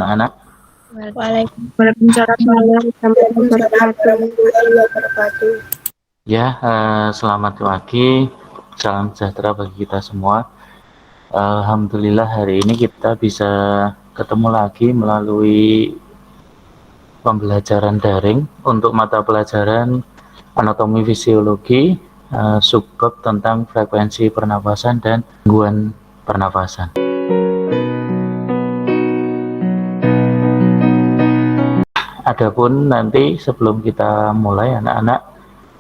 anak-anak? Waalaikumsalam warahmatullahi wabarakatuh. Ya, selamat pagi, salam sejahtera bagi kita semua. Alhamdulillah hari ini kita bisa ketemu lagi melalui pembelajaran daring untuk mata pelajaran anatomi fisiologi, subbab tentang frekuensi pernapasan dan gangguan pernapasan. Adapun nanti sebelum kita mulai anak-anak,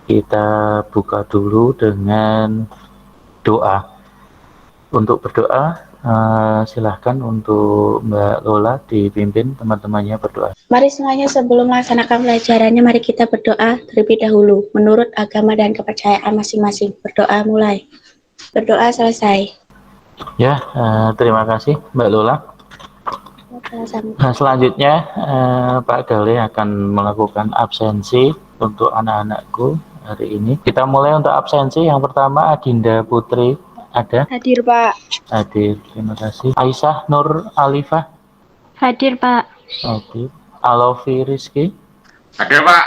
kita buka dulu dengan doa. Untuk berdoa, silahkan untuk Mbak Lola dipimpin teman-temannya berdoa. Mari semuanya sebelum melaksanakan pelajarannya, mari kita berdoa terlebih dahulu menurut agama dan kepercayaan masing-masing. Berdoa mulai. Berdoa selesai. Ya, terima kasih Mbak Lola. Nah, selanjutnya Pak Gale akan melakukan absensi untuk anak-anakku hari ini. Kita mulai untuk absensi. Yang pertama Adinda Putri ada? Hadir, Pak. Hadir, terima kasih. Aisyah Nur Alifah? Hadir, Pak. Hadir. Alofi Rizky? Hadir, Pak.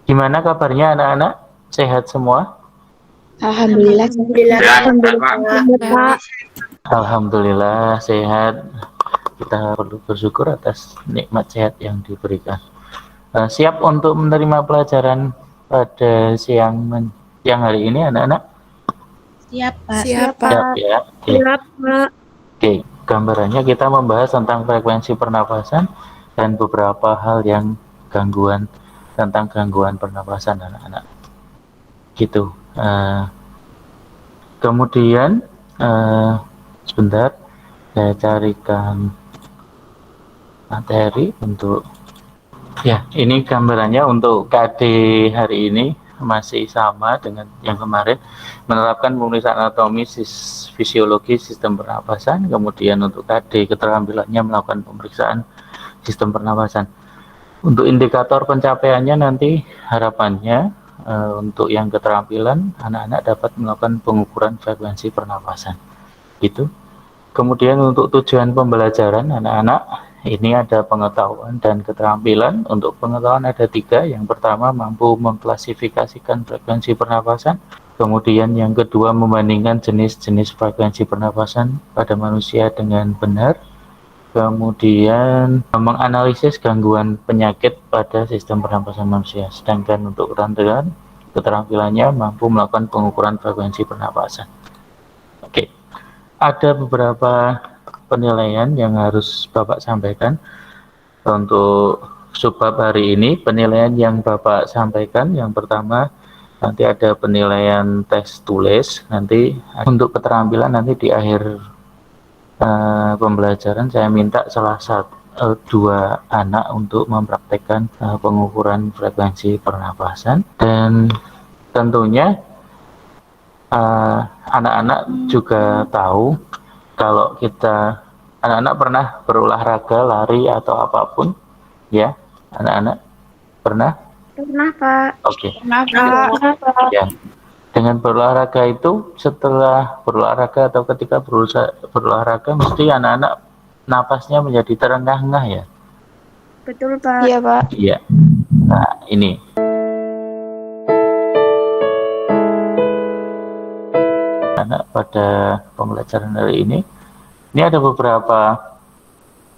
Gimana kabarnya anak-anak? Sehat semua? Alhamdulillah. Pak. Alhamdulillah sehat. Kita perlu bersyukur atas nikmat sehat yang diberikan. Siap untuk menerima pelajaran pada siang hari ini anak-anak? Siap, Pak. Siap, Pak. Siap ya. Siap, Pak. Oke, gambarannya kita membahas tentang frekuensi pernapasan dan beberapa hal yang tentang gangguan pernapasan anak-anak. Gitu. Kemudian sebentar saya carikan materi untuk ini gambarannya untuk KD hari ini masih sama dengan yang kemarin, menerapkan pemeriksaan anatomi fisiologi sistem pernapasan. Kemudian untuk KD keterampilannya melakukan pemeriksaan sistem pernapasan. Untuk indikator pencapaiannya nanti harapannya untuk yang keterampilan anak-anak dapat melakukan pengukuran frekuensi pernapasan gitu. Kemudian untuk tujuan pembelajaran anak-anak ini ada pengetahuan dan keterampilan. Untuk pengetahuan ada 3. Yang pertama mampu mengklasifikasikan frekuensi pernapasan. Kemudian yang kedua membandingkan jenis-jenis frekuensi pernapasan pada manusia dengan benar. Kemudian menganalisis gangguan penyakit pada sistem pernapasan manusia. Sedangkan untuk keterampilannya mampu melakukan pengukuran frekuensi pernapasan. Oke, ada beberapa penilaian yang harus Bapak sampaikan. Untuk subbab hari ini, penilaian yang Bapak sampaikan yang pertama nanti ada penilaian tes tulis. Nanti untuk keterampilan nanti di akhir pembelajaran saya minta salah satu 2 anak untuk mempraktekkan pengukuran frekuensi pernapasan. Dan tentunya anak-anak juga tahu kalau anak-anak pernah berolahraga, lari atau apapun ya, anak-anak pernah? Pernah, Pak. Oke. Pernah, Pak. Ya. Dengan berolahraga itu, setelah berolahraga atau ketika berolahraga mesti anak-anak napasnya menjadi terengah-engah ya. Betul, Pak. Iya, Pak. Iya. Nah, ini anak pada pembelajaran hari ini ada beberapa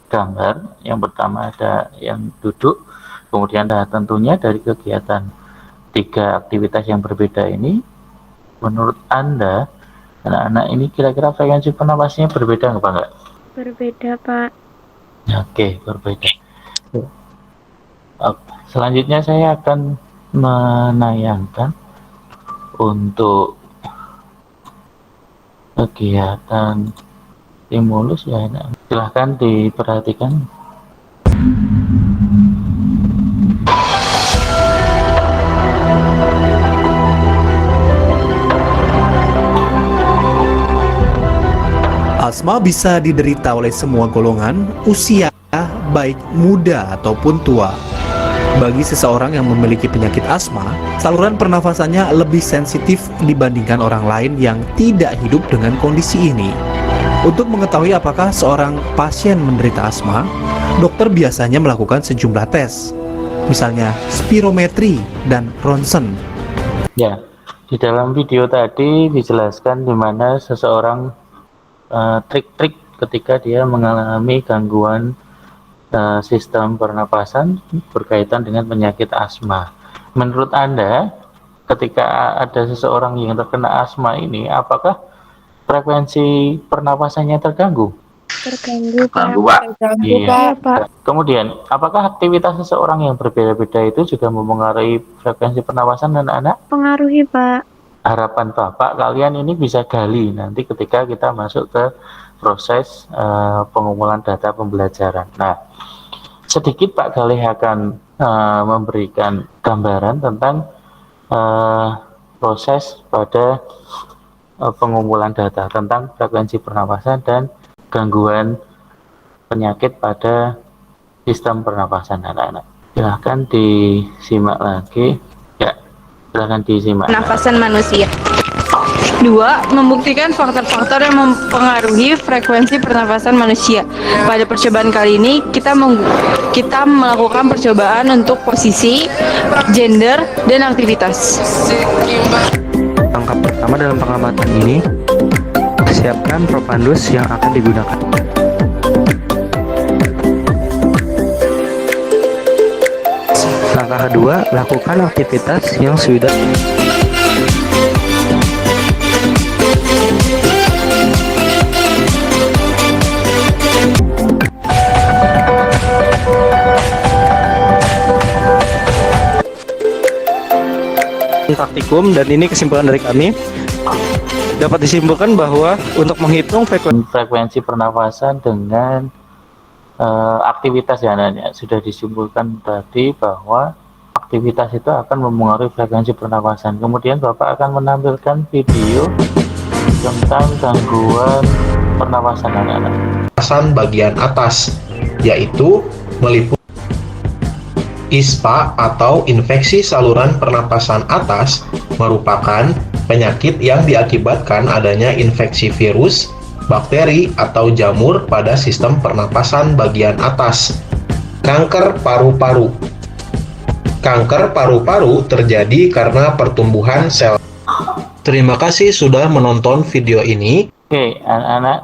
gambar. Yang pertama ada yang duduk, kemudian ada tentunya dari kegiatan 3 aktivitas yang berbeda ini. Menurut Anda, anak-anak ini kira-kira frekuensi pernapasannya berbeda nggak, Pak? Berbeda, Pak. Oke, berbeda. Selanjutnya saya akan menayangkan untuk kegiatan stimulus ya, silahkan diperhatikan. Asma bisa diderita oleh semua golongan, usia, baik muda ataupun tua. Bagi seseorang yang memiliki penyakit asma, saluran pernafasannya lebih sensitif dibandingkan orang lain yang tidak hidup dengan kondisi ini. Untuk mengetahui apakah seorang pasien menderita asma, dokter biasanya melakukan sejumlah tes, misalnya spirometri dan ronsen. Ya, di dalam video tadi dijelaskan di mana seseorang trik-trik ketika dia mengalami gangguan sistem pernapasan berkaitan dengan penyakit asma. Menurut Anda, ketika ada seseorang yang terkena asma ini, apakah frekuensi pernapasannya terganggu? Terganggu, Pak. Iya. Iya, Pak. Kemudian, apakah aktivitas seseorang yang berbeda-beda itu juga mempengaruhi frekuensi pernapasan anak-anak? Pengaruhi, Pak. Harapan Bapak kalian ini bisa gali nanti ketika kita masuk ke proses pengumpulan data pembelajaran. Nah, sedikit Pak Galih akan memberikan gambaran tentang proses pada pengumpulan data tentang frekuensi pernapasan dan gangguan penyakit pada sistem pernapasan anak-anak. Silahkan disimak lagi. Ya, silahkan disimak. Pernafasan manusia. 2. Membuktikan faktor-faktor yang mempengaruhi frekuensi pernafasan manusia. Pada percobaan kali ini, kita melakukan percobaan untuk posisi, gender, dan aktivitas. Langkah pertama dalam pengamatan ini, siapkan propandus yang akan digunakan. Langkah kedua, lakukan aktivitas yang sudah praktikum, dan ini kesimpulan dari kami. Dapat disimpulkan bahwa untuk menghitung frekuensi pernafasan dengan aktivitas ya anak-anak, sudah disimpulkan tadi bahwa aktivitas itu akan mempengaruhi frekuensi pernafasan. Kemudian Bapak akan menampilkan video tentang gangguan pernafasan anak-anak. Pernapasan bagian atas, yaitu meliputi ISPA atau infeksi saluran pernapasan atas, merupakan penyakit yang diakibatkan adanya infeksi virus, bakteri, atau jamur pada sistem pernapasan bagian atas. Kanker paru-paru. Kanker paru-paru terjadi karena pertumbuhan sel. Terima kasih sudah menonton video ini. Oke, anak-anak,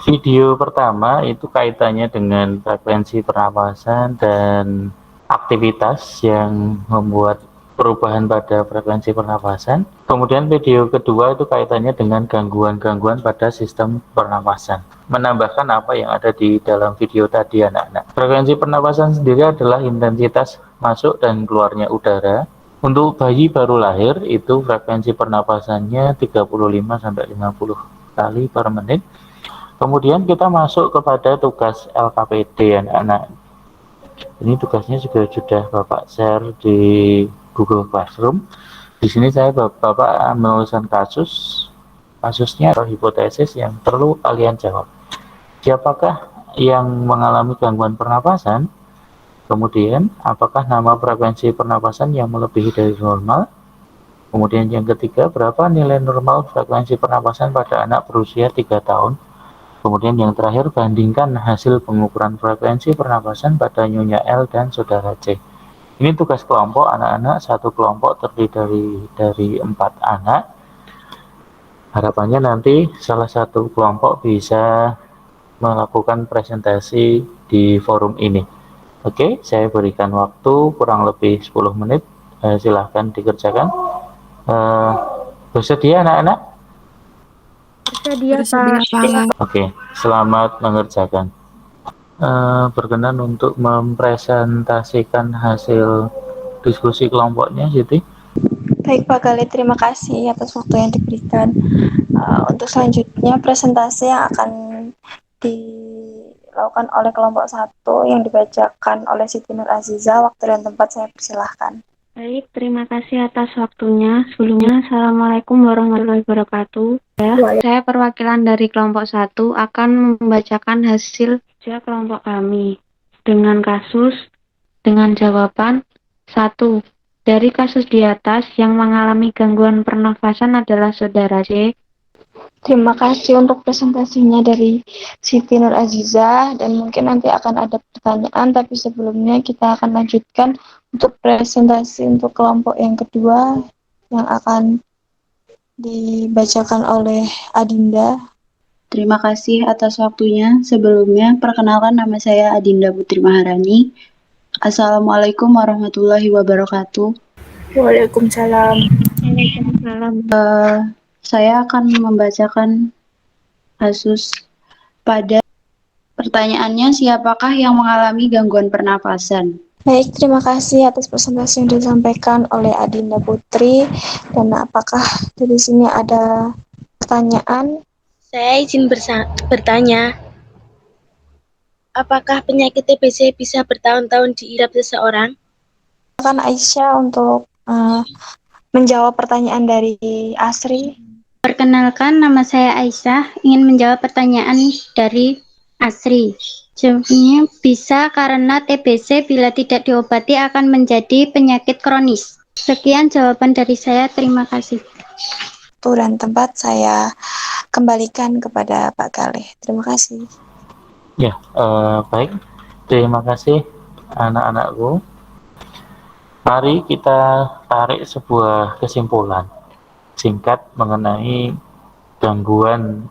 video pertama itu kaitannya dengan frekuensi pernapasan dan aktivitas yang membuat perubahan pada frekuensi pernapasan. Kemudian video kedua itu kaitannya dengan gangguan-gangguan pada sistem pernapasan. Menambahkan apa yang ada di dalam video tadi anak-anak. Frekuensi pernapasan sendiri adalah intensitas masuk dan keluarnya udara. Untuk bayi baru lahir itu frekuensi pernapasannya 35-50 kali per menit. Kemudian kita masuk kepada tugas LKPD anak-anak. Ini tugasnya juga sudah Bapak share di Google Classroom. Di sini saya Bapak menuliskan kasusnya atau hipotesis yang perlu kalian jawab. Siapakah yang mengalami gangguan pernapasan? Kemudian apakah nama frekuensi pernapasan yang melebihi dari normal? Kemudian yang ketiga, berapa nilai normal frekuensi pernapasan pada anak berusia 3 tahun? Kemudian yang terakhir, bandingkan hasil pengukuran frekuensi pernapasan pada Nyonya L dan Saudara C. Ini tugas kelompok anak-anak, satu kelompok terdiri dari 4 anak. Harapannya nanti salah satu kelompok bisa melakukan presentasi di forum ini. Oke, saya berikan waktu kurang lebih 10 menit. Silahkan dikerjakan. Bersedia anak-anak? Bersedia, Pak. Oke, selamat mengerjakan. Berkenan untuk mempresentasikan hasil diskusi kelompoknya, Siti. Baik Pak Galih, terima kasih atas waktu yang diberikan. Untuk selanjutnya presentasi yang akan dilakukan oleh kelompok 1 yang dibacakan oleh Siti Nur Aziza. Waktu dan tempat saya persilahkan. Baik, terima kasih atas waktunya. Sebelumnya, Assalamualaikum warahmatullahi wabarakatuh. Saya perwakilan dari kelompok 1 akan membacakan hasil kerja kelompok kami dengan kasus dengan jawaban 1. Dari kasus di atas yang mengalami gangguan pernafasan adalah Saudara C. Terima kasih untuk presentasinya dari Siti Nur Azizah, dan mungkin nanti akan ada pertanyaan, tapi sebelumnya kita akan lanjutkan untuk presentasi untuk kelompok yang kedua yang akan dibacakan oleh Adinda. Terima kasih atas waktunya. Sebelumnya, perkenalkan nama saya Adinda Putri Maharani. Assalamualaikum warahmatullahi wabarakatuh. Waalaikumsalam. Waalaikumsalam. Saya akan membacakan kasus pada pertanyaannya, siapakah yang mengalami gangguan pernapasan? Baik, terima kasih atas presentasi yang disampaikan oleh Adinda Putri. Dan apakah dari sini ada pertanyaan? Saya izin bertanya, apakah penyakit TBC bisa bertahun-tahun diidap seseorang? Silakan Aisyah untuk menjawab pertanyaan dari Asri. Perkenalkan, nama saya Aisyah, ingin menjawab pertanyaan dari Asri. Jawabnya bisa karena TBC bila tidak diobati akan menjadi penyakit kronis. Sekian jawaban dari saya, terima kasih. Waktu dan tempat saya kembalikan kepada Pak Galih. Terima kasih. Ya, baik. Terima kasih anak-anakku. Mari kita tarik sebuah kesimpulan singkat mengenai gangguan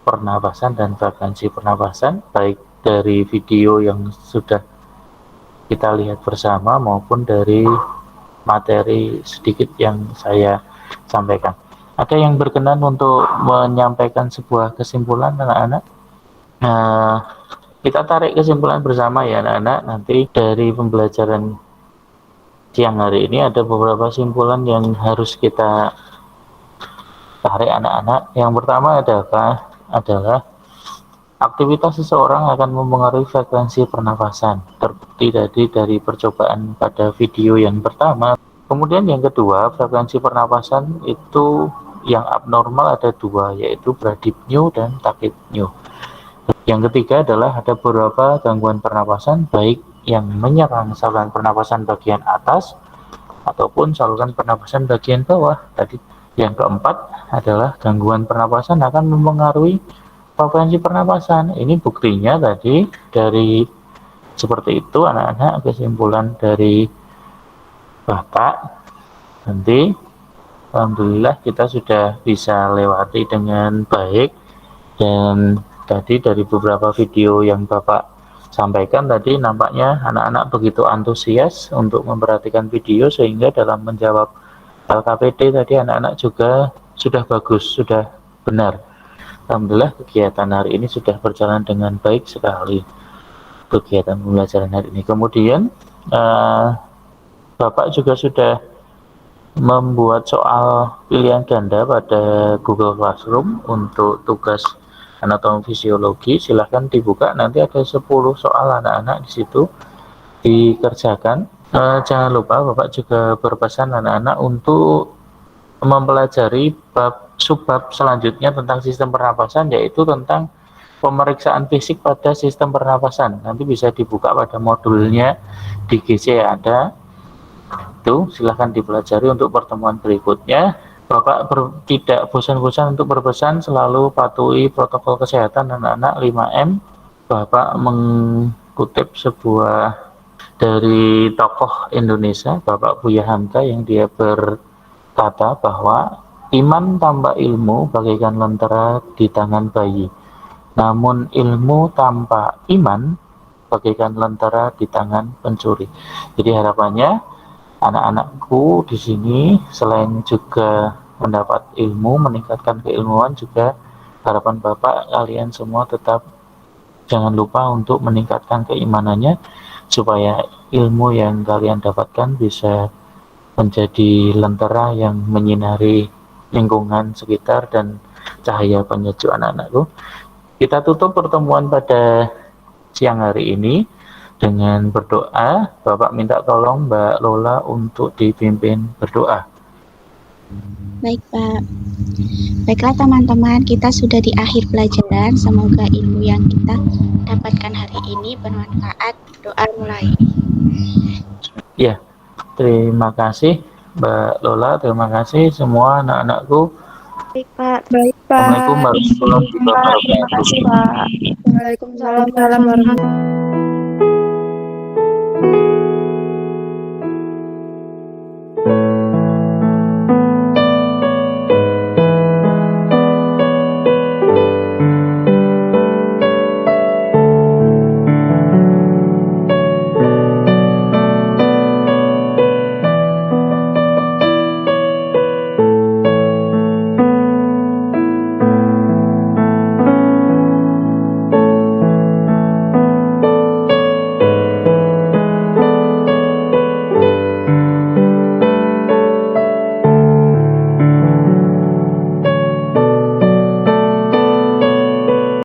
pernapasan dan frekuensi pernapasan, baik dari video yang sudah kita lihat bersama maupun dari materi sedikit yang saya sampaikan. Ada yang berkenan untuk menyampaikan sebuah kesimpulan, anak-anak? Kita tarik kesimpulan bersama ya, anak-anak. Nanti dari pembelajaran siang hari ini ada beberapa kesimpulan yang harus kita tarik, anak-anak. Yang pertama adalah aktivitas seseorang akan mempengaruhi frekuensi pernafasan, terbukti dari percobaan pada video yang pertama. Kemudian yang kedua, frekuensi pernapasan itu yang abnormal ada dua, yaitu bradypneu dan tachypneu. Yang ketiga adalah ada beberapa gangguan pernapasan, baik yang menyerang saluran pernapasan bagian atas ataupun saluran pernapasan bagian bawah. Tadi yang keempat adalah gangguan pernapasan akan mempengaruhi frekuensi pernapasan. Ini buktinya tadi dari seperti itu, anak-anak. Kesimpulan dari Bapak nanti alhamdulillah kita sudah bisa lewati dengan baik. Dan tadi dari beberapa video yang Bapak sampaikan tadi nampaknya anak-anak begitu antusias untuk memperhatikan video, sehingga dalam menjawab LKPD tadi anak-anak juga sudah bagus, sudah benar. Alhamdulillah kegiatan hari ini sudah berjalan dengan baik sekali, kegiatan pembelajaran hari ini. Kemudian Bapak juga sudah membuat soal pilihan ganda pada Google Classroom untuk tugas anatomi fisiologi. Silahkan dibuka, nanti ada 10 soal anak-anak di situ dikerjakan. Jangan lupa Bapak juga berpesan anak-anak untuk mempelajari subbab selanjutnya tentang sistem pernapasan, yaitu tentang pemeriksaan fisik pada sistem pernapasan. Nanti bisa dibuka pada modulnya di GC ada. Itu silahkan dipelajari untuk pertemuan berikutnya. Bapak tidak bosan-bosan untuk berpesan selalu patuhi protokol kesehatan anak-anak 5M. Bapak mengutip sebuah dari tokoh Indonesia, Bapak Buya Hamka, yang dia berkata bahwa iman tanpa ilmu bagaikan lentera di tangan bayi, namun ilmu tanpa iman bagaikan lentera di tangan pencuri. Jadi harapannya anak-anakku di sini selain juga mendapat ilmu, meningkatkan keilmuan, juga harapan Bapak kalian semua tetap jangan lupa untuk meningkatkan keimanannya, supaya ilmu yang kalian dapatkan bisa menjadi lentera yang menyinari lingkungan sekitar dan cahaya penyejuk anak-anakku. Kita tutup pertemuan pada siang hari ini dengan berdoa. Bapak minta tolong Mbak Lola untuk dipimpin berdoa. Baik Pak. Baiklah teman-teman, kita sudah di akhir pelajaran. Semoga ilmu yang kita dapatkan hari ini bermanfaat. Doa mulai. Ya, terima kasih Mbak Lola, terima kasih semua anak-anakku. Baik, Pak. Baik, Pak. Assalamualaikum warahmatullahi Terima wabarakatuh. kasih, Pak. Waalaikumsalam warahmatullahi wabarakatuh.